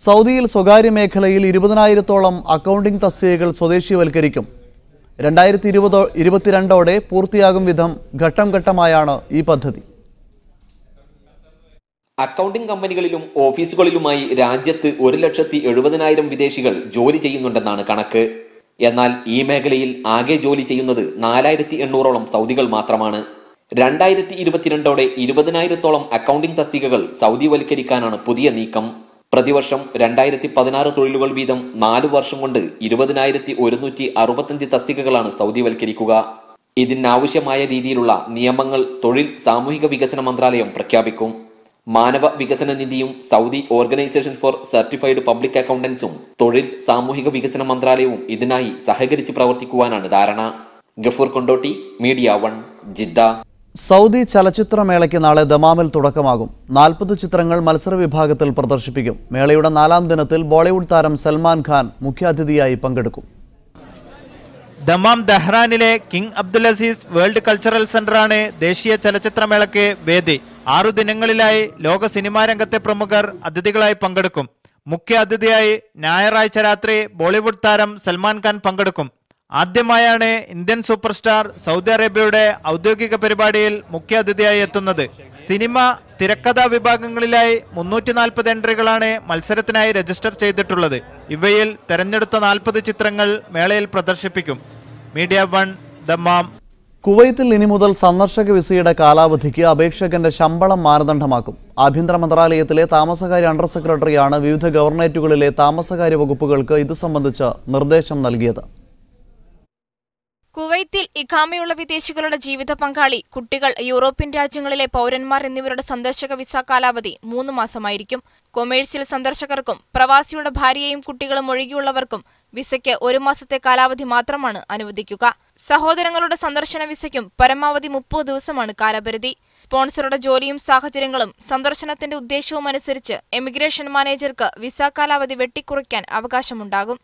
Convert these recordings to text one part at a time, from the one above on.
സൗദിയിൽ സ്വകാര്യ മേഖലയിൽ 20,000-ഓളം അക്കൗണ്ടിംഗ് തസ്തികകൾ സ്വദേശീവൽക്കരിക്കും. 2022ഓടെ പൂർത്തിയാകും വിധം ഘട്ടം ഘട്ടമായാണ് ഈ പദ്ധതി. അക്കൗണ്ടിംഗ് കമ്പനികളിലും ഓഫീസുകളിലുമായി രാജ്യത്ത് 1,70,000 വിദേശികൾ ജോലി ചെയ്യുന്നുണ്ടെന്നാണ് കണക്ക്. എന്നാൽ ഈ മേഖലയിൽ ആകെ ജോലി ചെയ്യുന്നത് 4,800ഓളം സൗദികൾ മാത്രമാണ്. 2022ഓടെ 20,000-ഓളം അക്കൗണ്ടിംഗ് തസ്തികകൾ സൗദിവൽക്കരിക്കാനാണ് പുതിയ നീക്കം. പ്രതിവർഷം 2,016 തൊഴിലുകൾ വീതം 4 വർഷം കൊണ്ട് 20,165 തസ്തികകളാണ് സൗദിവൽക്കരിക്കുക. ഇതിനാവശ്യമായ രീതിയിലുള്ള നിയമങ്ങൾ തൊഴിൽ സാമൂഹിക വികസന മന്ത്രാലയം പ്രഖ്യാപിക്കും. മാനവ വികസന നിധിയും Saudi organisation for certified public അക്കൗണ്ടൻസും തൊഴിൽ സാമൂഹിക വികസന മന്ത്രാലയവും ഇതിനായി സഹകരിച്ച് പ്രവർത്തിക്കുവാനാണ് ധാരണ. Gafoor Kondotty, media 1, Jeddah. Saudi ചലച്ചിത്രമേളയ്ക്ക് നാളെ ദമാമിൽ തുടക്കമാകും. 40 ചിത്രങ്ങൾ മത്സര വിഭാഗത്തിൽ പ്രദർശിപ്പിക്കും. മേളയുടെ 4ാം ദിനത്തിൽ ബോളിവുഡ് താരം സൽമാൻ ഖാൻ മുഖ്യാതിഥിയായി പങ്കെടുക്കും. ദമാം ദഹ്റാനിലെ King Abdul Aziz world cultural സെന്ററാണ് ദേശീയ ചലച്ചിത്രമേളയ്ക്ക് വേദി. 6 ദിനങ്ങളിലായി ലോക സിനിമാ രംഗത്തെ പ്രമുഖർ അതിഥികളായി പങ്കെടുക്കും. മുഖ്യ അതിഥിയായി ഞായറാഴ്ച രാത്രി ബോളിവുഡ് താരം സൽമാൻ ഖാൻ പങ്കെടുക്കും. ആദ്യമായാണ് ഇന്ത്യൻ സൂപ്പർ സ്റ്റാർ സൗദി അറേബ്യയുടെ ഔദ്യോഗിക പരിപാടിയിൽ മുഖ്യ അതിഥിയായി എത്തുന്നത്. സിനിമ, തിരക്കഥാ വിഭാഗങ്ങളിലായി 340 എൻട്രികളാണ് മത്സരത്തിനായി രജിസ്റ്റർ ചെയ്തിട്ടുള്ളത്. ഇവയിൽ തെരഞ്ഞെടുത്ത 40 ചിത്രങ്ങൾ മേളയിൽ പ്രദർശിപ്പിക്കും. Media 1, Dammam. കുവൈത്തിൽ ഇനി മുതൽ സന്ദർശക വിസയുടെ കാലാവധിക്ക് അപേക്ഷകന്റെ ശമ്പളം മാനദണ്ഡമാക്കും. ആഭ്യന്തര മന്ത്രാലയത്തിലെ താമസകാര്യ അണ്ടർ സെക്രട്ടറിയാണ് വിവിധ ഗവർണറേറ്റുകളിലെ താമസകാര്യ വകുപ്പുകൾക്ക് ഇത് സംബന്ധിച്ച് നിർദ്ദേശം നൽകിയത്. കുവൈത്തിൽ ഇഖാമയുള്ള വിദേശികളുടെ ജീവിത പങ്കാളി, കുട്ടികൾ, യൂറോപ്യൻ രാജ്യങ്ങളിലെ പൗരന്മാർ എന്നിവരുടെ സന്ദർശക വിസ കാലാവധി 3 മാസമായിരിക്കും. കൊമേഴ്സ്യൽ സന്ദർശകർക്കും പ്രവാസിയുടെ ഭാര്യയും കുട്ടികളും ഒഴികെയുള്ളവർക്കും വിസയ്ക്ക് 1 മാസത്തെ കാലാവധി മാത്രമാണ് അനുവദിക്കുക. സഹോദരങ്ങളുടെ സന്ദർശന വിസയ്ക്കും പരമാവധി 30 ദിവസമാണ് കാലപരിധി. സ്പോൺസറുടെ ജോലിയും സാഹചര്യങ്ങളും സന്ദർശനത്തിന്റെ ഉദ്ദേശവും അനുസരിച്ച് എമിഗ്രേഷൻ മാനേജർക്ക് വിസ കാലാവധി വെട്ടിക്കുറയ്ക്കാൻ അവകാശമുണ്ടാകും.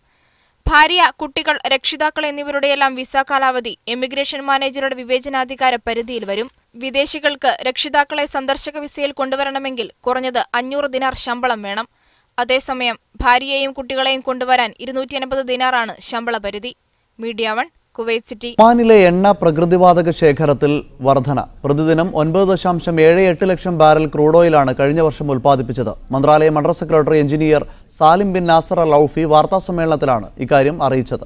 ഭാര്യ, കുട്ടികൾ, രക്ഷിതാക്കൾ എന്നിവരുടെയെല്ലാം വിസ കാലാവധി എമിഗ്രേഷൻ മാനേജറുടെ വിവേചനാധികാര പരിധിയിൽ വരും. വിദേശികൾക്ക് രക്ഷിതാക്കളെ സന്ദർശക വിസയിൽ കൊണ്ടുവരണമെങ്കിൽ കുറഞ്ഞത് 500 ദിനാർ ശമ്പളം വേണം. അതേസമയം ഭാര്യയെയും കുട്ടികളെയും കൊണ്ടുവരാൻ 280 ദിനാറാണ് ശമ്പള പരിധി. Media 1, Kuwait city. ഒമാനിലെ എണ്ണ പ്രകൃതിവാതക ശേഖരത്തിൽ വർധന. പ്രതിദിനം 9.78 ലക്ഷം ബാരൽ ക്രൂഡ് ഓയിലാണ് കഴിഞ്ഞ വർഷം ഉൽപ്പാദിപ്പിച്ചത്. മന്ത്രാലയം under secretary engineer Salim bin Nasser Al Oufi വാർത്താസമ്മേളനത്തിലാണ് ഇക്കാര്യം അറിയിച്ചത്.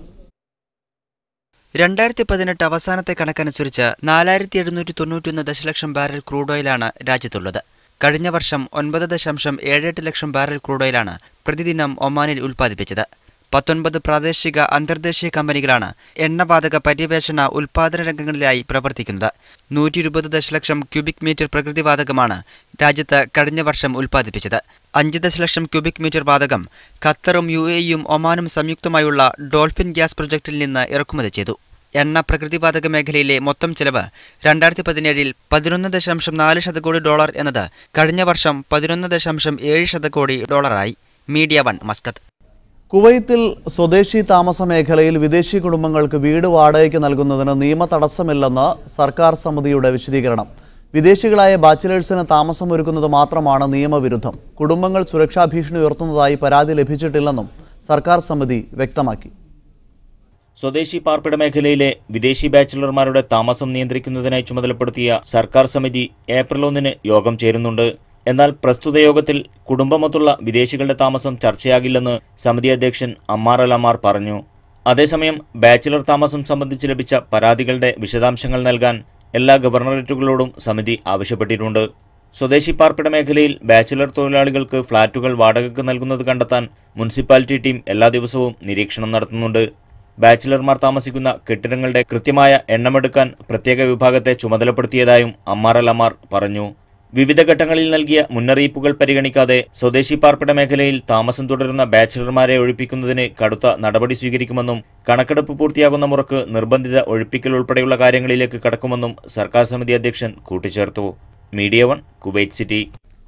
2018 അവസാനത്തെ കണക്കനുസരിച്ച് 4,791 ദശലക്ഷം ബാരൽ ക്രൂഡ് ഓയിലാണ് രാജ്യത്തുള്ളത്. കഴിഞ്ഞ വർഷം 9.78 ലക്ഷം ബാരൽ ക്രൂഡ് ഓയിലാണ് പ്രതിദിനം ഒമാനിൽ ഉൽപ്പാദിപ്പിച്ചത്. 19 പ്രാദേശിക അന്തർദേശീയ കമ്പനികളാണ് എണ്ണവാതക പര്യവേഷണ ഉൽപാദന രംഗങ്ങളിലായി പ്രവർത്തിക്കുന്നത്. 120 ദശലക്ഷം ക്യൂബിക് മീറ്റർ പ്രകൃതിവാതകമാണ് രാജ്യത്ത് കഴിഞ്ഞ വർഷം ഉൽപ്പാദിപ്പിച്ചത്. 5 ദശലക്ഷം ക്യൂബിക് മീറ്റർ വാതകം ഖത്തറും UAEയും ഒമാനും സംയുക്തമായുള്ള ഡോൾഫിൻ ഗ്യാസ് പ്രൊജക്ടിൽ നിന്ന് ഇറക്കുമതി ചെയ്തു. എണ്ണ പ്രകൃതിവാതക മേഖലയിലെ മൊത്തം ചെലവ് 2017 $11.4 കോടി എന്നത് കഴിഞ്ഞ വർഷം $11.7 കോടി. Media 1, Muscat. കുവൈത്തിൽ സ്വദേശി താമസ മേഖലയിൽ വിദേശി കുടുംബങ്ങൾക്ക് വീട് വാടകയ്ക്ക് നൽകുന്നതിന് നിയമ തടസ്സമില്ലെന്ന് സർക്കാർ സമിതിയുടെ വിശദീകരണം. വിദേശികളായ ബാച്ചിലേഴ്സിന് താമസമൊരുക്കുന്നത് മാത്രമാണ് നിയമവിരുദ്ധം. കുടുംബങ്ങൾ സുരക്ഷാ ഭീഷണി ഉയർത്തുന്നതായി പരാതി ലഭിച്ചിട്ടില്ലെന്നും സർക്കാർ സമിതി വ്യക്തമാക്കി. സ്വദേശി പാർപ്പിട മേഖലയിലെ വിദേശി ബാച്ചിലർമാരുടെ താമസം നിയന്ത്രിക്കുന്നതിനായി ചുമതലപ്പെടുത്തിയ സർക്കാർ സമിതി ഏപ്രിൽ 1 യോഗം ചേരുന്നുണ്ട്. എന്നാൽ പ്രസ്തുത യോഗത്തിൽ കുടുംബമൊത്തുള്ള വിദേശികളുടെ താമസം ചർച്ചയാകില്ലെന്ന് സമിതി അധ്യക്ഷൻ അമ്മാർ അൽ അമാർ പറഞ്ഞു. അതേസമയം ബാച്ചിലർ താമസം സംബന്ധിച്ച് ലഭിച്ച പരാതികളുടെ വിശദാംശങ്ങൾ നൽകാൻ എല്ലാ ഗവർണറേറ്റുകളോടും സമിതി ആവശ്യപ്പെട്ടിട്ടുണ്ട്. സ്വദേശി പാർപ്പിട മേഖലയിൽ ബാച്ചിലർ തൊഴിലാളികൾക്ക് ഫ്ളാറ്റുകൾ വാടകയ്ക്ക് നൽകുന്നത് കണ്ടെത്താൻ മുനിസിപ്പാലിറ്റി ടീം എല്ലാ ദിവസവും നിരീക്ഷണം നടത്തുന്നുണ്ട്. ബാച്ചിലർമാർ താമസിക്കുന്ന കെട്ടിടങ്ങളുടെ കൃത്യമായ എണ്ണമെടുക്കാൻ പ്രത്യേക വിഭാഗത്തെ ചുമതലപ്പെടുത്തിയതായും അമ്മാർ അൽ അമാർ പറഞ്ഞു. വിവിധ ഘട്ടങ്ങളിൽ നൽകിയ മുന്നറിയിപ്പുകൾ പരിഗണിക്കാതെ സ്വദേശി പാർപ്പിട മേഖലയിൽ താമസം തുടരുന്ന ബാച്ചിലർമാരെ ഒഴിപ്പിക്കുന്നതിന് കടുത്ത നടപടി സ്വീകരിക്കുമെന്നും കണക്കെടുപ്പ് പൂർത്തിയാകുന്ന മുറക്ക് നിർബന്ധിത ഒഴിപ്പിക്കൽ ഉൾപ്പെടെയുള്ള കാര്യങ്ങളിലേക്ക് കടക്കുമെന്നും സർക്കാർ സമിതി അധ്യക്ഷൻ കൂട്ടിച്ചേർത്തു. Media 1, Kuwait city.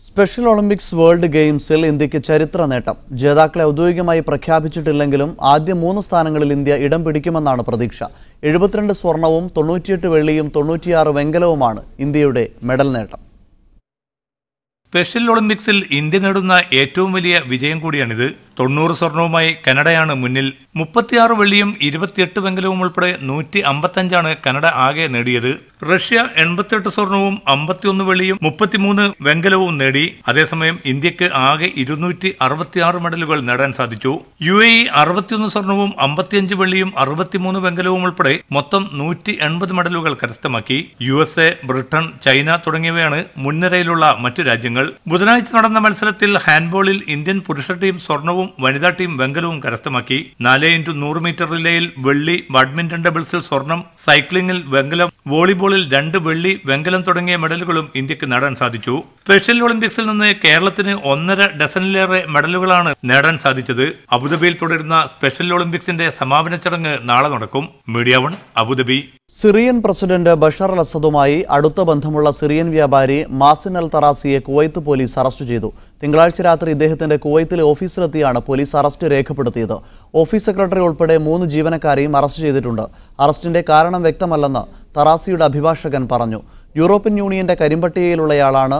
Special Olympics world ഗെയിംസിൽ ഇന്ത്യക്ക് ചരിത്ര നേട്ടം. ജേതാക്കളെ ഔദ്യോഗികമായി പ്രഖ്യാപിച്ചിട്ടില്ലെങ്കിലും ആദ്യ 3 സ്ഥാനങ്ങളിൽ ഇന്ത്യ ഇടം പിടിക്കുമെന്നാണ് പ്രതീക്ഷ. 72 സ്വർണവും 98 വെള്ളിയും 96 വെങ്കലവുമാണ് ഇന്ത്യയുടെ മെഡൽ നേട്ടം. സ്പെഷ്യൽ ഒളിമ്പിക്സിൽ ഇന്ത്യ നേടുന്ന ഏറ്റവും വലിയ വിജയം കൂടിയാണിത്. 90 സ്വർണവുമായി കാനഡയാണ് മുന്നിൽ. 36 വെള്ളിയും 28 വെങ്കലവും ഉൾപ്പെടെ 155 കാനഡ ആകെ നേടിയത്. റഷ്യ 88 സ്വർണവും 51 വെള്ളിയും 33 വെങ്കലവും നേടി. അതേസമയം ഇന്ത്യക്ക് ആകെ 266 മെഡലുകൾ നേടാൻ സാധിച്ചു. UAE 61 സ്വർണവും 55 വെള്ളിയും 63 വെങ്കലവും ഉൾപ്പെടെ മൊത്തം 180 മെഡലുകൾ കരസ്ഥമാക്കി. USA, ബ്രിട്ടൻ, ചൈന തുടങ്ങിയവയാണ് മുൻനിരയിലുള്ള മറ്റു രാജ്യങ്ങൾ. ബുധനാഴ്ച നടന്ന മത്സരത്തിൽ ഹാൻഡ്ബോളിൽ ഇന്ത്യൻ പുരുഷ ടീം സ്വർണവും വനിതാ ടീം വെങ്കലവും കരസ്ഥമാക്കി. 4x100 മീറ്റർ റിലേയിൽ വെള്ളി, ബാഡ്മിന്റൺ ഡബിൾസിൽ സ്വർണം, സൈക്ലിംഗിൽ വെങ്കലം, വോളിബോളിൽ 2 വെള്ളി, വെങ്കലം തുടങ്ങിയ മെഡലുകളും ഇന്ത്യക്ക് നേടാൻ സാധിച്ചു. സ്പെഷ്യൽ ഒളിമ്പിക്സിൽ നിന്ന് കേരളത്തിന് 1.5 ഡസനിലേറെ മെഡലുകളാണ് നേടാൻ സാധിച്ചത്. അബുദാബിയിൽ തുടരുന്ന സ്പെഷ്യൽ ഒളിമ്പിക്സിന്റെ സമാപന ചടങ്ങ് നാളെ നടക്കും. Media 1 Abu Dhabi. Syrian president Bashar al അസദുമായി അടുത്ത ബന്ധമുള്ള സിറിയൻ വ്യാപാരി മാസിൻ അൽ തറാസിയെ കുവൈത്ത് പോലീസ് അറസ്റ്റ് ചെയ്തു. തിങ്കളാഴ്ച രാത്രി ഇദ്ദേഹത്തിന്റെ കുവൈത്തിലെ ഓഫീസിലെത്തിയാണ് പോലീസ് അറസ്റ്റ് രേഖപ്പെടുത്തിയത്. ഓഫീസ് സെക്രട്ടറി ഉൾപ്പെടെ 3 ജീവനക്കാരെയും അറസ്റ്റ് ചെയ്തിട്ടുണ്ട്. അറസ്റ്റിന്റെ കാരണം വ്യക്തമല്ലെന്ന് തറാസിയുടെ അഭിഭാഷകൻ പറഞ്ഞു. യൂറോപ്യൻ യൂണിയന്റെ കരിമ്പട്ടികയിലുള്ളയാളാണ്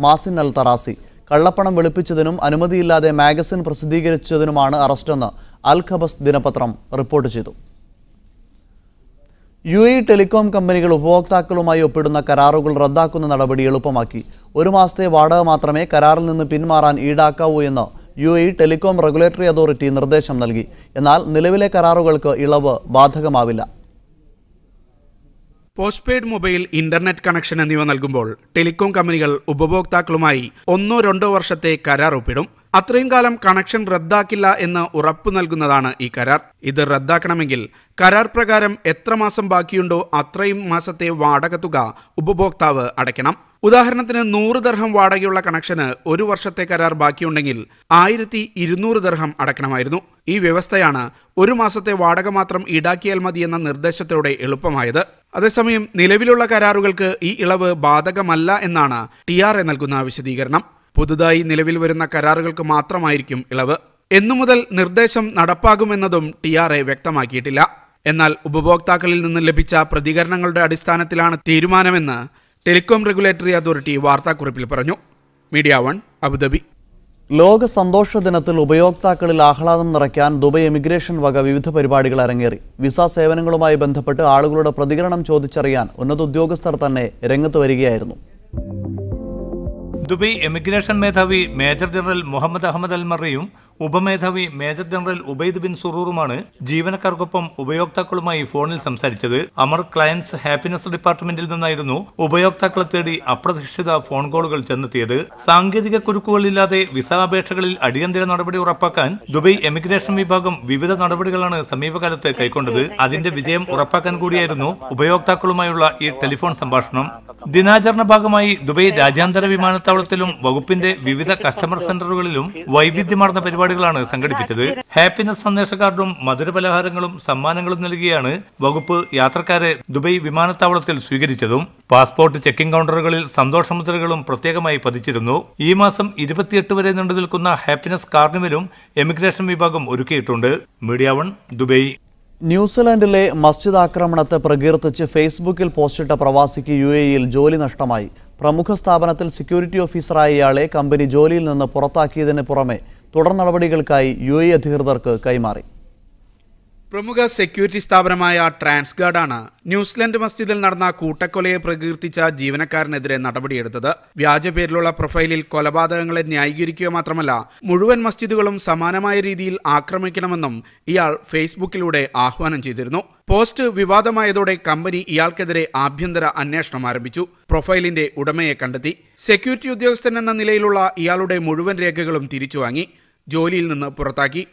മാസിൻ അൽ തറാസി. കള്ളപ്പണം വെളുപ്പിച്ചതിനും അനുമതിയില്ലാതെ മാഗസിൻ പ്രസിദ്ധീകരിച്ചതിനുമാണ് അറസ്റ്റെന്ന് അൽ ഖബസ് ദിനപത്രം റിപ്പോർട്ട് ചെയ്തു. UAE ടെലികോം കമ്പനികൾ ഉപഭോക്താക്കളുമായി ഒപ്പിടുന്ന കരാറുകൾ റദ്ദാക്കുന്ന നടപടി എളുപ്പമാക്കി. 1 മാസത്തെ വാടക മാത്രമേ കരാറിൽ നിന്ന് പിന്മാറാൻ ഈടാക്കാവൂ എന്ന് UAE ടെലികോം റെഗുലേറ്ററി അതോറിറ്റി നിർദ്ദേശം നൽകി. എന്നാൽ നിലവിലെ കരാറുകൾക്ക് ഇളവ് ബാധകമാവില്ല. പോസ്റ്റ്പെയ്ഡ് മൊബൈൽ, ഇന്റർനെറ്റ് കണക്ഷൻ എന്നിവ നൽകുമ്പോൾ ടെലികോം കമ്പനികൾ ഉപഭോക്താക്കളുമായി 1-2 വർഷത്തെ കരാർ ഒപ്പിടും. അത്രയും കാലം കണക്ഷൻ റദ്ദാക്കില്ല എന്ന് ഉറപ്പു നൽകുന്നതാണ് ഈ കരാർ. ഇത് റദ്ദാക്കണമെങ്കിൽ കരാർ പ്രകാരം എത്ര മാസം ബാക്കിയുണ്ടോ അത്രയും മാസത്തെ വാടക തുക ഉപഭോക്താവ് അടയ്ക്കണം. ഉദാഹരണത്തിന് 100 ദിർഹം വാടകയുള്ള കണക്ഷന് 1 വർഷത്തെ കരാർ ബാക്കിയുണ്ടെങ്കിൽ 1200 ദിർഹം അടയ്ക്കണമായിരുന്നു. ഈ വ്യവസ്ഥയാണ് 1 മാസത്തെ വാടക മാത്രം ഈടാക്കിയാൽ മതിയെന്ന നിർദ്ദേശത്തോടെ എളുപ്പമായത്. അതേസമയം നിലവിലുള്ള കരാറുകൾക്ക് ഈ ഇളവ് ബാധകമല്ല എന്നാണ് TRA നൽകുന്ന വിശദീകരണം. പുതുതായി നിലവിൽ വരുന്ന കരാറുകൾക്ക് മാത്രമായിരിക്കും ഇളവ്. എന്നുമുതൽ നിർദ്ദേശം നടപ്പാകുമെന്നതും TRA വ്യക്തമാക്കിയിട്ടില്ല. എന്നാൽ ഉപഭോക്താക്കളിൽ നിന്ന് ലഭിച്ച പ്രതികരണങ്ങളുടെ അടിസ്ഥാനത്തിലാണ് തീരുമാനമെന്ന് ടെലികോം റെഗുലേറ്ററി അതോറിറ്റി വാർത്താക്കുറിപ്പിൽ പറഞ്ഞു. Media 1 Abu Dhabi. ലോക സന്തോഷ ദിനത്തിൽ ഉപയോക്താക്കളിൽ ആഹ്ലാദം നിറയ്ക്കാൻ ദുബൈ എമിഗ്രേഷൻ വക വിവിധ പരിപാടികൾ അരങ്ങേറി. വിസ സേവനങ്ങളുമായി ബന്ധപ്പെട്ട് ആളുകളുടെ പ്രതികരണം ചോദിച്ചറിയാൻ ഉന്നത ഉദ്യോഗസ്ഥർ തന്നെ രംഗത്ത് വരികയായിരുന്നു. ദുബൈ എമിഗ്രേഷൻ മേധാവി മേജർ ജനറൽ മുഹമ്മദ് അഹമ്മദ് അൽ മറിയും ഉപമേധാവി മേജർ ജനറൽ ഉബൈദ് ബിൻ സുറൂറുമാണ് ജീവനക്കാർക്കൊപ്പം ഉപയോക്താക്കളുമായി ഫോണിൽ സംസാരിച്ചത്. അമർ ക്ലയൻസ് ഹാപ്പിനെസ് ഡിപ്പാർട്ട്മെന്റിൽ നിന്നായിരുന്നു ഉപയോക്താക്കളെ തേടി അപ്രതീക്ഷിത ഫോൺ കോളുകൾ ചെന്നെത്തിയത്. സാങ്കേതിക കുരുക്കുകളില്ലാതെ വിസ അപേക്ഷകളിൽ അടിയന്തര നടപടി ഉറപ്പാക്കാൻ ദുബൈ എമിഗ്രേഷൻ വിഭാഗം വിവിധ നടപടികളാണ് സമീപകാലത്ത് കൈക്കൊണ്ടത്. അതിന്റെ വിജയം ഉറപ്പാക്കാൻ കൂടിയായിരുന്നു ഉപയോക്താക്കളുമായുള്ള ഈ ടെലിഫോൺ സംഭാഷണം. ദിനാചരണ ഭാഗമായി ദുബൈ രാജ്യാന്തര വിമാനത്താവളത്തിലും വകുപ്പിന്റെ വിവിധ കസ്റ്റമർ സെന്ററുകളിലും വൈവിധ്യമാർന്ന പരിപാടികളാണ് സംഘടിപ്പിച്ചത്. ഹാപ്പിനെസ് സന്ദേശ കാർഡും മധുരപലഹാരങ്ങളും സമ്മാനങ്ങളും നൽകിയാണ് വകുപ്പ് യാത്രക്കാരെ ദുബൈ വിമാനത്താവളത്തിൽ സ്വീകരിച്ചതും. പാസ്പോർട്ട് ചെക്കിംഗ് കൗണ്ടറുകളിൽ സന്തോഷമുദ്രകളും പ്രത്യേകമായി പതിച്ചിരുന്നു. ഈ മാസം 28 വരെ നീണ്ടു നിൽക്കുന്ന ഹാപ്പിനെസ് കാർണിവലും എമിഗ്രേഷൻ വിഭാഗം ഒരുക്കിയിട്ടുണ്ട്. Media 1 Dubai. ന്യൂസിലാൻഡിലെ മസ്ജിദ് ആക്രമണത്തെ പ്രകീർത്തിച്ച് ഫേസ്ബുക്കിൽ പോസ്റ്റിട്ട പ്രവാസിക്ക് UAEയിൽ ജോലി നഷ്ടമായി. പ്രമുഖ സ്ഥാപനത്തിൽ സെക്യൂരിറ്റി ഓഫീസറായ ഇയാളെ കമ്പനി ജോലിയിൽ നിന്ന് പുറത്താക്കിയതിന് പുറമെ തുടർ നടപടികൾക്കായി UAE അധികൃതർക്ക് കൈമാറി. പ്രമുഖ സെക്യൂരിറ്റി സ്ഥാപനമായ ട്രാൻസ്ഗാർഡാണ് ന്യൂസിലൻഡ് മസ്ജിദിൽ നടന്ന കൂട്ടക്കൊലയെ പ്രകീർത്തിച്ച ജീവനക്കാരനെതിരെ നടപടിയെടുത്തത്. വ്യാജ പേരിലുള്ള പ്രൊഫൈലിൽ കൊലപാതകങ്ങളെ ന്യായീകരിക്കുക മാത്രമല്ല മുഴുവൻ മസ്ജിദുകളും സമാനമായ രീതിയിൽ ആക്രമിക്കണമെന്നും ഇയാൾ ഫേസ്ബുക്കിലൂടെ ആഹ്വാനം ചെയ്തിരുന്നു. പോസ്റ്റ് വിവാദമായതോടെ കമ്പനി ഇയാൾക്കെതിരെ ആഭ്യന്തര അന്വേഷണം ആരംഭിച്ചു. പ്രൊഫൈലിന്റെ ഉടമയെ കണ്ടെത്തി. സെക്യൂരിറ്റി ഉദ്യോഗസ്ഥൻ എന്ന നിലയിലുള്ള ഇയാളുടെ മുഴുവൻ രേഖകളും തിരിച്ചുവാങ്ങി. ജോലിയിൽ നിന്ന് പുറത്താക്കി.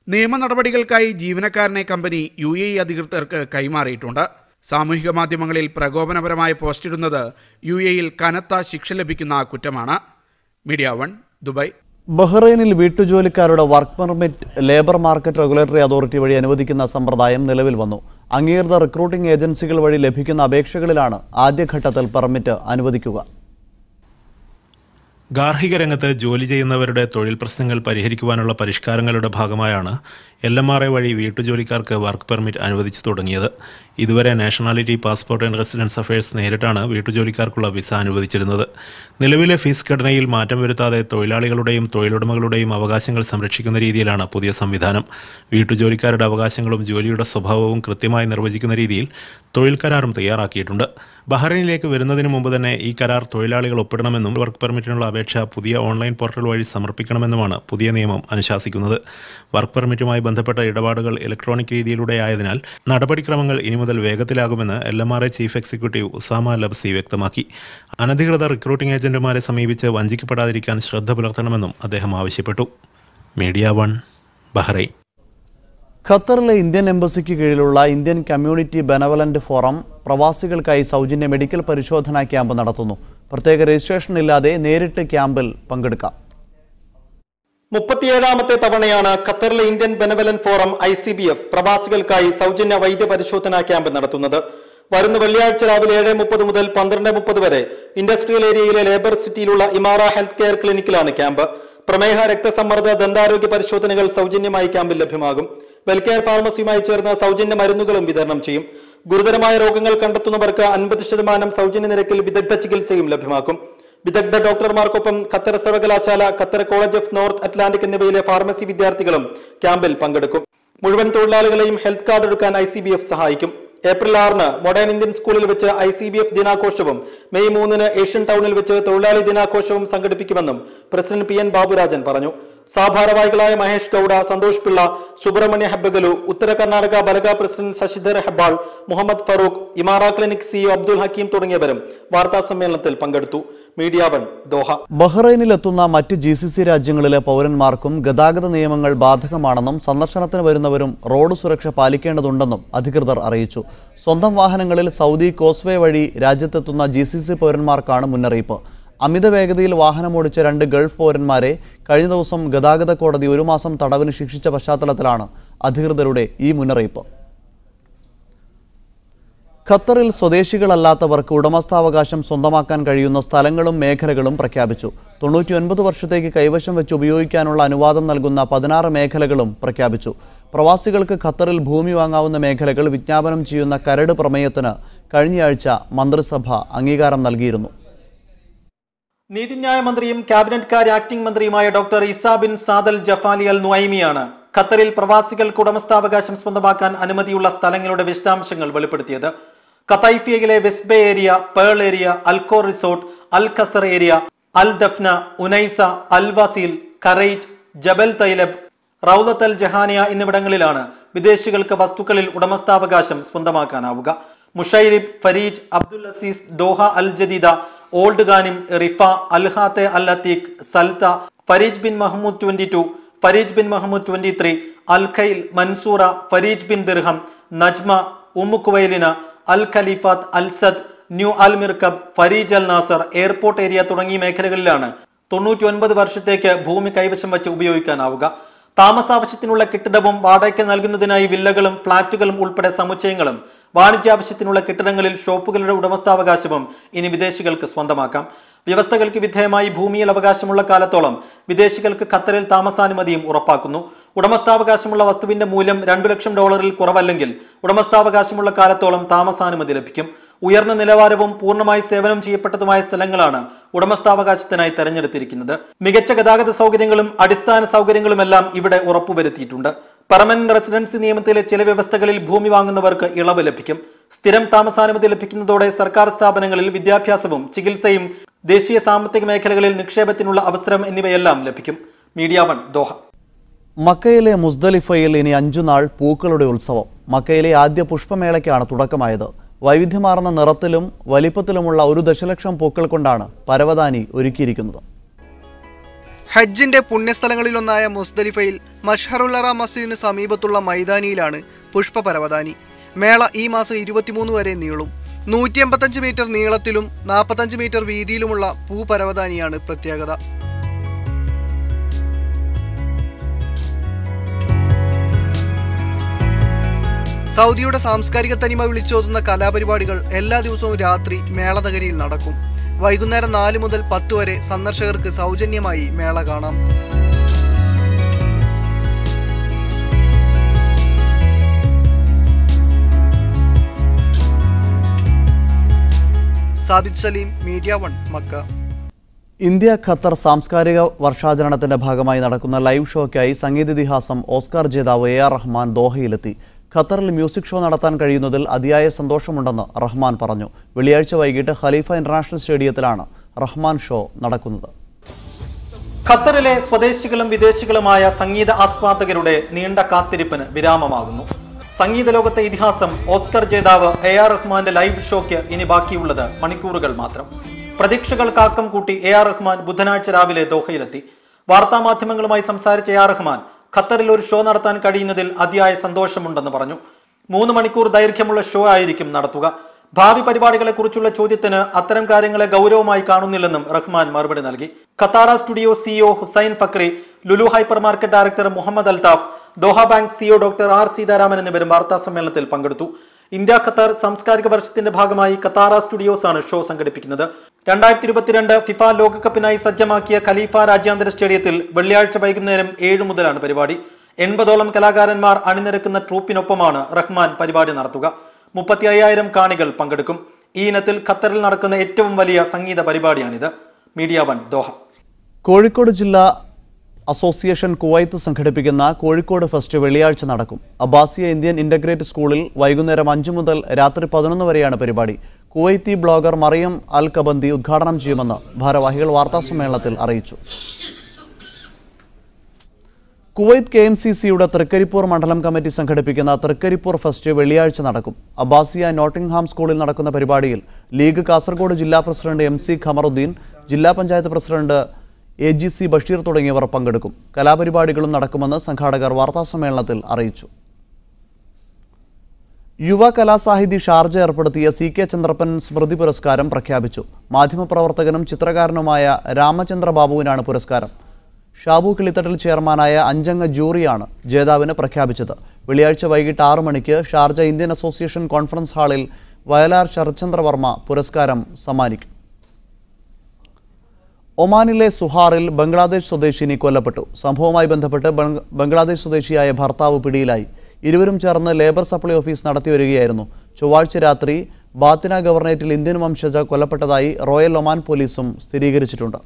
നിയമ നടപടികൾക്കായി ജീവനക്കാരനെ കമ്പനി UAE അധികൃതർക്ക് കൈമാറിയിട്ടുണ്ട്. സാമൂഹിക മാധ്യമങ്ങളിൽ പ്രകോപനപരമായ പോസ്റ്റിടുന്നത് UAEയിൽ കനത്ത ശിക്ഷ ലഭിക്കുന്ന കുറ്റമാണ്. Media 1 Dubai. ബഹ്റൈനിൽ വീട്ടുജോലിക്കാരുടെ work permit labour market regulatory authority വഴി അനുവദിക്കുന്ന സമ്പ്രദായം നിലവിൽ വന്നു. അംഗീകൃത റിക്രൂട്ടിംഗ് ഏജൻസികൾ വഴി ലഭിക്കുന്ന അപേക്ഷകളിലാണ് ആദ്യഘട്ടത്തിൽ പെർമിറ്റ് അനുവദിക്കുക. ഗാർഹിക രംഗത്ത് ജോലി ചെയ്യുന്നവരുടെ തൊഴിൽ പ്രശ്നങ്ങൾ പരിഹരിക്കുവാനുള്ള പരിഷ്കാരങ്ങളുടെ ഭാഗമായാണ് LMRA വഴി വീട്ടുജോലിക്കാർക്ക് വർക്ക് പെർമിറ്റ് അനുവദിച്ചു തുടങ്ങിയത്. ഇതുവരെ nationality, passport and residence affairs നേരിട്ടാണ് വീട്ടുജോലിക്കാർക്കുള്ള വിസ അനുവദിച്ചിരുന്നത്. നിലവിലെ ഫീസ് ഘടനയിൽ മാറ്റം വരുത്താതെ തൊഴിലാളികളുടെയും തൊഴിലുടമകളുടെയും അവകാശങ്ങൾ സംരക്ഷിക്കുന്ന രീതിയിലാണ് പുതിയ സംവിധാനം. വീട്ടുജോലിക്കാരുടെ അവകാശങ്ങളും ജോലിയുടെ സ്വഭാവവും കൃത്യമായി നിർവചിക്കുന്ന രീതിയിൽ തൊഴിൽ കരാറും തയ്യാറാക്കിയിട്ടുണ്ട്. ബഹ്റൈനിലേക്ക് വരുന്നതിന് മുമ്പ് തന്നെ ഈ കരാർ തൊഴിലാളികൾ ഒപ്പിടണമെന്നും വർക്ക് പെർമിറ്റിനുള്ള അപേക്ഷ പുതിയ ഓൺലൈൻ പോർട്ടൽ വഴി സമർപ്പിക്കണമെന്നുമാണ് പുതിയ നിയമം അനുശാസിക്കുന്നത്. വർക്ക് പെർമിറ്റുമായി ബന്ധപ്പെട്ട ഇടപാടുകൾ ഇലക്ട്രോണിക് രീതിയിലൂടെ ആയതിനാൽ നടപടിക്രമങ്ങൾ ഇനി മുതൽ വേഗത്തിലാകുമെന്ന് LMRA ചീഫ് എക്സിക്യൂട്ടീവ് ഉസാമ ലബ്സി വ്യക്തമാക്കി. അനധികൃത റിക്രൂട്ടിംഗ് ഏജന്റുമാരെ സമീപിച്ച് വഞ്ചിക്കപ്പെടാതിരിക്കാൻ ശ്രദ്ധ പുലർത്തണമെന്നും അദ്ദേഹം ആവശ്യപ്പെട്ടു. Media 1 Bahrain. ഖത്തറിലെ ഇന്ത്യൻ എംബസിക്ക് കീഴിലുള്ള ഇന്ത്യൻ കമ്മ്യൂണിറ്റി ബെനവലന്റ് ഫോറം പ്രവാസികൾക്കായി സൗജന്യ മെഡിക്കൽ പരിശോധനാ ക്യാമ്പ് നടത്തുന്നു. പ്രത്യേക രജിസ്ട്രേഷൻ ഇല്ലാതെ നേരിട്ട് ക്യാമ്പിൽ പങ്കെടുക്കാം. 37ാമത്തെ തവണയാണ് ഖത്തറിലെ ഇന്ത്യൻ ബെനവലന്റ് ഫോറം ICBF പ്രവാസികൾക്കായി സൗജന്യ വൈദ്യ പരിശോധനാ ക്യാമ്പ് നടത്തുന്നത്. വരുന്ന വെള്ളിയാഴ്ച രാവിലെ 7:30 മുതൽ 12:30 വരെ ഇൻഡസ്ട്രിയൽ ഏരിയയിലെ ലേബർ സിറ്റിയിലുള്ള ഇമാറ ഹെൽത്ത് കെയർ ക്ലിനിക്കിലാണ് ക്യാമ്പ്. പ്രമേഹ, രക്തസമ്മർദ്ദ, ദന്താരോഗ്യ പരിശോധനകൾ സൗജന്യമായി ക്യാമ്പിൽ ലഭ്യമാകും. വെൽകെയർ ഫാർമസിയുമായി ചേർന്ന് സൗജന്യ മരുന്നുകളും വിതരണം ചെയ്യും. ഗുരുതരമായ രോഗങ്ങൾ കണ്ടെത്തുന്നവർക്ക് 50% സൗജന്യ നിരക്കിൽ വിദഗ്ധ ചികിത്സയും ലഭ്യമാക്കും. വിദഗ്ധ ഡോക്ടർമാർക്കൊപ്പം ഖത്തർ സർവകലാശാല, Qatar college of north Atlantic എന്നിവയിലെ ഫാർമസി വിദ്യാർത്ഥികളും ക്യാമ്പിൽ പങ്കെടുക്കും. മുഴുവൻ തൊഴിലാളികളെയും ഹെൽത്ത് കാർഡ് എടുക്കാൻ ICBF സഹായിക്കും. ഏപ്രിൽ 6-ന് മോഡേൺ ഇന്ത്യൻ സ്കൂളിൽ വെച്ച് ICBF ദിനാഘോഷവും മെയ് 3-ന് ഏഷ്യൻ ടൗണിൽ വെച്ച് തൊഴിലാളി ദിനാഘോഷവും സംഘടിപ്പിക്കുമെന്നും പ്രസിഡന്റ് PN ബാബുരാജൻ പറഞ്ഞു. സഹഭാരവാഹികളായ Mahesh Gowda, Santhosh Pillai, Subrahmanya Hebbagalu, Uttara Karnataka Balaga president Shashidhar Hebbal, Muhammad Farooq, Imara clinic CEO Abdul Hakeem തുടങ്ങിയവരും വാർത്താ സമ്മേളനത്തിൽ പങ്കെടുത്തു. Media 1 Doha. ബഹ്റൈനിലെത്തുന്ന മറ്റ് GCC രാജ്യങ്ങളിലെ പൗരന്മാർക്കും ഗതാഗത നിയമങ്ങൾ ബാധകമാണെന്നും സന്ദർശനത്തിന് വരുന്നവരും റോഡ് സുരക്ഷ പാലിക്കേണ്ടതുണ്ടെന്നും അധികൃതർ അറിയിച്ചു. സ്വന്തം വാഹനങ്ങളിൽ സൗദി കോസ്വേ വഴി രാജ്യത്തെത്തുന്ന GCC പൗരന്മാർക്കാണ് മുന്നറിയിപ്പ്. അമിത വേഗതയിൽ വാഹനമോടിച്ച 2 ഗൾഫ് പൗരന്മാരെ കഴിഞ്ഞ ദിവസം ഗതാഗത കോടതി 1 മാസം തടവിന് ശിക്ഷിച്ച പശ്ചാത്തലത്തിലാണ് അധികൃതരുടെ ഈ മുന്നറിയിപ്പ്. ഖത്തറിൽ സ്വദേശികളല്ലാത്തവർക്ക് ഉടമസ്ഥാവകാശം സ്വന്തമാക്കാൻ കഴിയുന്ന സ്ഥലങ്ങളും മേഖലകളും പ്രഖ്യാപിച്ചു. 99 വർഷത്തേക്ക് കൈവശം വെച്ച് ഉപയോഗിക്കാനുള്ള അനുവാദം നൽകുന്ന 16 മേഖലകളും പ്രഖ്യാപിച്ചു. പ്രവാസികൾക്ക് ഖത്തറിൽ ഭൂമി വാങ്ങാവുന്ന മേഖലകൾ വിജ്ഞാപനം ചെയ്യുന്ന കരട് പ്രമേയത്തിന് കഴിഞ്ഞയാഴ്ച മന്ത്രിസഭ അംഗീകാരം നൽകിയിരുന്നു. നീതിന്യായ മന്ത്രിയും ക്യാബിനറ്റ് കാര്യ ആക്ടിംഗ് മന്ത്രിയുമായ ഡോക്ടർ ഇസാ ബിൻ സാദൽ ജഫാലി അൽ നുഐമിയാണ് ഖത്തറിൽ പ്രവാസികൾക്ക് ഉടമസ്ഥാവകാശം സ്വന്തമാക്കാൻ അനുമതിയുള്ള സ്ഥലങ്ങളുടെ വിശദാംശങ്ങൾ വെളിപ്പെടുത്തിയത്. ഖത്തൈഫിയയിലെ West Bay area, Pearl area, Al Khor resort, Al Qasr area, Al Dafna, Onaiza, Al Waseel, Kharaij, Jabal Thailab, Rawdat Al Jahhaniya എന്നിവിടങ്ങളിലാണ് വിദേശികൾക്ക് വസ്തുക്കളിൽ ഉടമസ്ഥാവകാശം സ്വന്തമാക്കാനാവുക. Msheireb, Fereej, Abdul Aziz, Doha Al Jadeeda, old Ghanim, Rifa, അൽഹാത്തെ Al Ateeq, Salata, Fereej bin Mahmoud 22, Fereej bin Mahmoud 23, Al Khail, Mansoura, Fereej bin Dirham, Najma, കുവൈലിന, Al Khulaifat, Al Sadd, new Al Mirqab, Fereej Al Nasar, airport area തുടങ്ങിയ മേഖലകളിലാണ് 99 വർഷത്തേക്ക് ഭൂമി കൈവശം വെച്ച് ഉപയോഗിക്കാനാവുക. താമസാവശ്യത്തിനുള്ള കെട്ടിടവും വാടകയ്ക്ക് നൽകുന്നതിനായി വില്ലകളും ഫ്ളാറ്റുകളും ഉൾപ്പെടെ സമുച്ചയങ്ങളും വാണിജ്യാവശ്യത്തിനുള്ള കെട്ടിടങ്ങളിൽ ഷോപ്പുകളുടെ ഉടമസ്ഥാവകാശവും ഇനി വിദേശികൾക്ക് സ്വന്തമാക്കാം. വ്യവസ്ഥകൾക്ക് വിധേയമായി ഭൂമിയിൽ അവകാശമുള്ള കാലത്തോളം വിദേശികൾക്ക് ഖത്തറിൽ താമസാനുമതിയും ഉറപ്പാക്കുന്നു. ഉടമസ്ഥാവകാശമുള്ള വസ്തുവിന്റെ മൂല്യം $2 ലക്ഷം കുറവല്ലെങ്കിൽ ഉടമസ്ഥാവകാശമുള്ള കാലത്തോളം താമസാനുമതി ലഭിക്കും. ഉയർന്ന നിലവാരവും പൂർണ്ണമായി സേവനം ചെയ്യപ്പെട്ടതുമായ സ്ഥലങ്ങളാണ് ഉടമസ്ഥാവകാശത്തിനായി തെരഞ്ഞെടുത്തിരിക്കുന്നത്. മികച്ച ഗതാഗത സൗകര്യങ്ങളും അടിസ്ഥാന സൗകര്യങ്ങളുമെല്ലാം ഇവിടെ ഉറപ്പുവരുത്തിയിട്ടുണ്ട്. പെർമനന്റ് റെസിഡൻസി നിയമത്തിലെ ചില വ്യവസ്ഥകളിൽ ഭൂമി വാങ്ങുന്നവർക്ക് ഇളവ് ലഭിക്കും. സ്ഥിരം താമസാനുമതി ലഭിക്കുന്നതോടെ സർക്കാർ സ്ഥാപനങ്ങളിൽ വിദ്യാഭ്യാസവും ചികിത്സയും ദേശീയ സാമ്പത്തിക മേഖലകളിൽ നിക്ഷേപത്തിനുള്ള അവസരം എന്നിവയെല്ലാം ലഭിക്കും. Media 1 Doha. മക്കയിലെ മുസ്ദലിഫയിൽ ഇനി 5 നാൾ പൂക്കളുടെ ഉത്സവം. മക്കയിലെ ആദ്യ പുഷ്പമേളയ്ക്കാണ് തുടക്കമായത്. വൈവിധ്യമാർന്ന നിറത്തിലും വലിപ്പത്തിലുമുള്ള 1 ദശലക്ഷം പൂക്കൾ കൊണ്ടാണ് പരവതാനി ഒരുക്കിയിരിക്കുന്നത്. ഹജ്ജിന്റെ പുണ്യസ്ഥലങ്ങളിലൊന്നായ മുസ്ദലിഫയിൽ മഷ്ഹറുൽ മസ്ജിദിന് സമീപത്തുള്ള മൈതാനിയിലാണ് പുഷ്പപരവതാനി. മേള ഈ മാസം 23 വരെ നീളും. 185 മീറ്റർ നീളത്തിലും 45 മീറ്റർ വീതിയിലുമുള്ള പൂപരവതാനിയാണ് പ്രത്യേകത. സൗദിയുടെ സാംസ്കാരിക തനിമ വിളിച്ചോതുന്ന കലാപരിപാടികൾ എല്ലാ ദിവസവും രാത്രി മേളനഗരിയിൽ നടക്കും. വൈകുന്നേരം 4 മുതൽ 10 വരെ സന്ദർശകർക്ക് സൗജന്യമായി മേള കാണാം. Sabith Saleem, media 1, Mecca. India Qatar സാംസ്കാരിക വർഷാചരണത്തിന്റെ ഭാഗമായി നടക്കുന്ന ലൈവ് ഷോയ്ക്കായി സംഗീതിതിഹാസം ഓസ്കാർ ജേതാവ് AR റഹ്മാൻ ദോഹയിലെത്തി. ഖത്തറിൽ മ്യൂസിക് ഷോ നടത്താൻ കഴിയുന്നതിൽ അതിയായ സന്തോഷമുണ്ടെന്ന് റഹ്മാൻ പറഞ്ഞു. വെള്ളിയാഴ്ച വൈകിട്ട് ഖലീഫ ഇന്റർനാഷണൽ സ്റ്റേഡിയത്തിലാണ് റഹ്മാൻ ഷോ നടക്കുന്നത്. ഖത്തറിലെ സ്വദേശികളും വിദേശികളുമായ സംഗീത ആസ്വാദകരുടെ നീണ്ട കാത്തിരിപ്പിന് വിരാമമാകുന്നു. സംഗീത ലോകത്തെ ഇതിഹാസം ഓസ്കർ ജേതാവ് AR റഹ്മാന്റെ ലൈവ് ഷോയ്ക്ക് ഇനി ബാക്കിയുള്ളത് മണിക്കൂറുകൾ മാത്രം. പ്രതീക്ഷകൾക്കാക്കം കൂട്ടി AR റഹ്മാൻ ബുധനാഴ്ച രാവിലെ ദോഹയിലെത്തി. വാർത്താമാധ്യമങ്ങളുമായി സംസാരിച്ച AR റഹ്മാൻ ഖത്തറിൽ ഒരു ഷോ നടത്താൻ കഴിയുന്നതിൽ അതിയായ സന്തോഷമുണ്ടെന്ന് പറഞ്ഞു. 3 മണിക്കൂർ ദൈർഘ്യമുള്ള ഷോ ആയിരിക്കും നടത്തുക. ഭാവി പരിപാടികളെക്കുറിച്ചുള്ള ചോദ്യത്തിന് അത്തരം കാര്യങ്ങളെ ഗൗരവമായി കാണുന്നില്ലെന്നും റഹ്മാൻ മറുപടി നൽകി. Katara studio CEO Hussain Fakhri, Lulu hypermarket director Muhammad Althaf, Doha bank CEO doctor R Seetharaman എന്നിവരും വാർത്താ സമ്മേളനത്തിൽ പങ്കെടുത്തു. ഇന്ത്യ ഖത്തർ സാംസ്കാരിക വർഷത്തിന്റെ ഭാഗമായി ഖത്താറ സ്റ്റുഡിയോസ് ആണ് ഷോ സംഘടിപ്പിക്കുന്നത്. 2022 ഫിഫ ലോകകപ്പിനായി സജ്ജമാക്കിയ ഖലീഫ രാജ്യാന്തര സ്റ്റേഡിയത്തിൽ വെള്ളിയാഴ്ച വൈകുന്നേരം 7 മുതലാണ് പരിപാടി. 80ഓളം കലാകാരന്മാർ അണിനിരക്കുന്ന ട്രൂപ്പിനൊപ്പമാണ് റഹ്മാൻ പരിപാടി നടത്തുക. 35,000 കാണികൾ പങ്കെടുക്കും. ഈ ഇനത്തിൽ ഖത്തറിൽ നടക്കുന്ന ഏറ്റവും വലിയ സംഗീത പരിപാടിയാണിത്. Media 1, Doha. കോഴിക്കോട് ജില്ലാ അസോസിയേഷൻ കുവൈത്ത് സംഘടിപ്പിക്കുന്ന കോഴിക്കോട് ഫെസ്റ്റ് വെള്ളിയാഴ്ച നടക്കും. അബ്ബാസിയ ഇന്ത്യൻ ഇന്റഗ്രേറ്റ് സ്കൂളിൽ വൈകുന്നേരം 5 മുതൽ രാത്രി 11 വരെയാണ് പരിപാടി. കുവൈത്തി ബ്ലോഗർ മറിയം അൽ കബന്തി ഉദ്ഘാടനം ചെയ്യുമെന്ന് ഭാരവാഹികൾ വാർത്താസമ്മേളനത്തിൽ അറിയിച്ചു. കുവൈത്ത് KMCCയുടെ തൃക്കരിപ്പൂർ മണ്ഡലം കമ്മിറ്റി സംഘടിപ്പിക്കുന്ന തൃക്കരിപ്പൂർ ഫെസ്റ്റ് വെള്ളിയാഴ്ച നടക്കും. അബ്ബാസിയ നോട്ടിംഗ്ഹാം സ്കൂളിൽ നടക്കുന്ന പരിപാടിയിൽ ലീഗ് കാസർഗോഡ് ജില്ലാ പ്രസിഡന്റ് MC ഖമറുദ്ദീൻ, ജില്ലാ പഞ്ചായത്ത് പ്രസിഡന്റ് AGC ബഷീർ തുടങ്ങിയവർ പങ്കെടുക്കും. കലാപരിപാടികളും നടക്കുമെന്ന് സംഘാടകർ വാർത്താസമ്മേളനത്തിൽ അറിയിച്ചു. യുവ കലാസാഹിതി ഷാർജ ഏർപ്പെടുത്തിയ CK ചന്ദ്രപ്പൻ സ്മൃതി പുരസ്കാരം പ്രഖ്യാപിച്ചു. മാധ്യമപ്രവർത്തകനും ചിത്രകാരനുമായ രാമചന്ദ്ര ബാബുവിനാണ് പുരസ്കാരം. ഷാബു കിളിത്തട്ടിൽ ചെയർമാനായ 5-അംഗ ജൂറിയാണ് ജേതാവിന് പ്രഖ്യാപിച്ചത്. വെള്ളിയാഴ്ച വൈകിട്ട് 6 മണിക്ക് ഷാർജ ഇന്ത്യൻ അസോസിയേഷൻ കോൺഫറൻസ് ഹാളിൽ വയലാർ ശരത്ചന്ദ്ര വർമ്മ പുരസ്കാരം സമ്മാനിക്കും. ഒമാനിലെ സുഹാറിൽ ബംഗ്ലാദേശ് സ്വദേശിനി കൊല്ലപ്പെട്ടു. സംഭവവുമായി ബന്ധപ്പെട്ട് ബംഗ്ലാദേശ് സ്വദേശിയായ ഭർത്താവ് പിടിയിലായി. ഇരുവരും ചേർന്ന് ലേബർ സപ്ലൈ ഓഫീസ് നടത്തിവരികയായിരുന്നു. ചൊവ്വാഴ്ച രാത്രി ബാത്തിന ഗവർണറേറ്റിൽ ഇന്ത്യൻ വംശജ കൊല്ലപ്പെട്ടതായി റോയൽ ഒമാൻ പോലീസും സ്ഥിരീകരിച്ചിട്ടുണ്ട്.